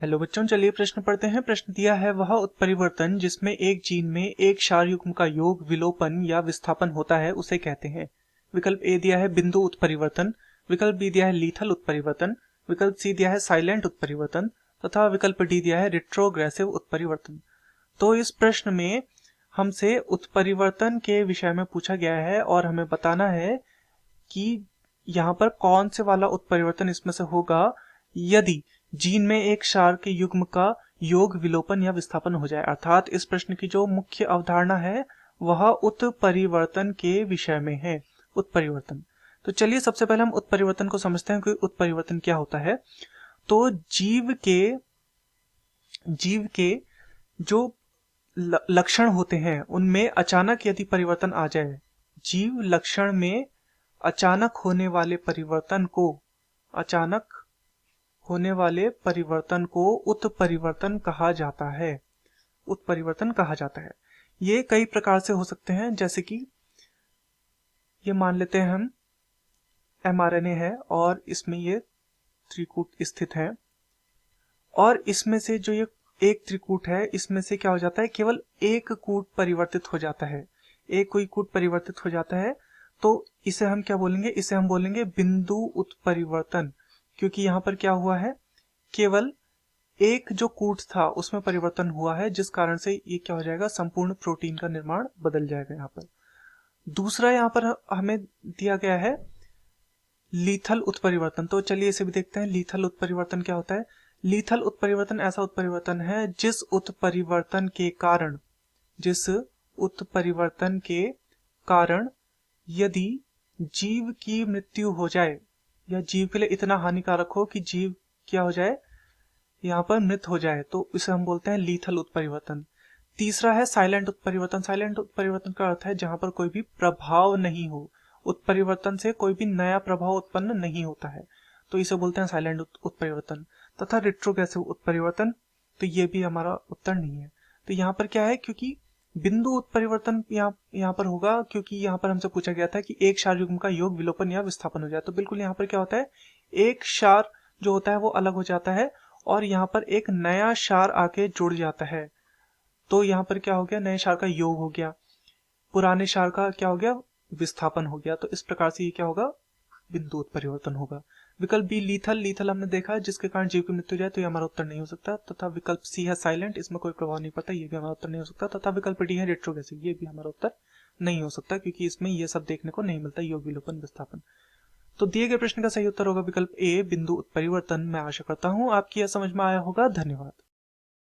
Hello बच्चों, चलिए प्रश्न पढ़ते हैं। प्रश्न दिया है वह उत्परिवर्तन जिसमें एक जीन में एक क्षार युग्म का योग, विलोपन या विस्थापन होता है उसे कहते हैं। विकल्प ए दिया है बिंदु उत्परिवर्तन, विकल्प बी दिया है लीथल उत्परिवर्तन, विकल्प सी दिया है साइलेंट उत्परिवर्तन तथा विकल्प डी दिया है रिट्रोग्रेसिव उत्परिवर्तन। तो इस प्रश्न में हमसे उत्परिवर्तन के विषय में पूछा गया है और हमें बताना है कि यहाँ पर कौन से वाला उत्परिवर्तन इसमें से होगा यदि जीन में एक क्षार के युग्म का योग, विलोपन या विस्थापन हो जाए। अर्थात इस प्रश्न की जो मुख्य अवधारणा है वह उत्परिवर्तन के विषय में है। उत्परिवर्तन, तो चलिए सबसे पहले हम उत्परिवर्तन को समझते हैं कि उत्परिवर्तन क्या होता है। तो जीव के जो लक्षण होते हैं उनमें अचानक यदि परिवर्तन आ जाए, जीव लक्षण में अचानक होने वाले परिवर्तन को उत्परिवर्तन कहा जाता है। उत्परिवर्तन कहा जाता है। ये कई प्रकार से हो सकते हैं, जैसे कि ये मान लेते हैं हम mRNA है और इसमें ये त्रिकूट स्थित है और इसमें से जो ये एक त्रिकूट है इसमें से क्या हो जाता है, केवल एक कूट परिवर्तित हो जाता है। एक कोई कूट परिवर्तित हो जाता है तो इसे हम क्या बोलेंगे, इसे हम बोलेंगे बिंदु उत्परिवर्तन, क्योंकि यहाँ पर क्या हुआ है, केवल एक जो कूट था उसमें परिवर्तन हुआ है, जिस कारण से ये क्या हो जाएगा, संपूर्ण प्रोटीन का निर्माण बदल जाएगा। यहाँ पर दूसरा यहाँ पर हमें दिया गया है लीथल उत्परिवर्तन। तो चलिए इसे भी देखते हैं। लीथल उत्परिवर्तन क्या होता है। लीथल उत्परिवर्तन ऐसा उत्परिवर्तन है जिस उत्परिवर्तन के कारण यदि जीव की मृत्यु हो जाए या जीव के लिए इतना हानिकारक हो कि जीव क्या हो जाए, यहाँ पर मृत हो जाए, तो इसे हम बोलते हैं लीथल उत्परिवर्तन। तीसरा है साइलेंट उत्परिवर्तन। साइलेंट उत्परिवर्तन का अर्थ है जहां पर कोई भी प्रभाव नहीं हो, उत्परिवर्तन से कोई भी नया प्रभाव उत्पन्न नहीं होता है, तो इसे बोलते हैं साइलेंट उत्परिवर्तन। तथा रिट्रोग्रेसिव उत्परिवर्तन, तो ये भी हमारा उत्तर नहीं है। तो यहाँ पर क्या है, क्योंकि बिंदु उत्परिवर्तन यहाँ पर होगा, क्योंकि यहाँ पर हमसे पूछा गया था कि एक क्षार युग्म का योग, विलोपन या विस्थापन हो जाए। तो बिल्कुल यहाँ पर क्या होता है, एक क्षार जो होता है वो अलग हो जाता है और यहाँ पर एक नया क्षार आके जुड़ जाता है। तो यहाँ पर क्या हो गया, नए क्षार का योग हो गया, पुराने क्षार का क्या हो गया, विस्थापन हो गया। तो इस प्रकार से ये क्या होगा, बिंदु उत्परिवर्तन होगा। विकल्प बी लीथल हमने देखा जिसके कारण जीव की मृत्यु हो जाए, तो ये हमारा उत्तर नहीं हो सकता। तथा विकल्प सी है साइलेंट, इसमें कोई प्रभाव नहीं पड़ता, ये भी हमारा उत्तर नहीं हो सकता। तथा विकल्प डी है रिट्रोग्रेसिव, ये भी हमारा उत्तर नहीं हो सकता, क्योंकि इसमें ये सब देखने को नहीं मिलता, योग, विलोपन, विस्थापन। तो दिए गए प्रश्न का सही उत्तर होगा विकल्प ए बिंदु उत्परिवर्तन। मैं आशा करता हूँ आपकी यह समझ में आया होगा। धन्यवाद।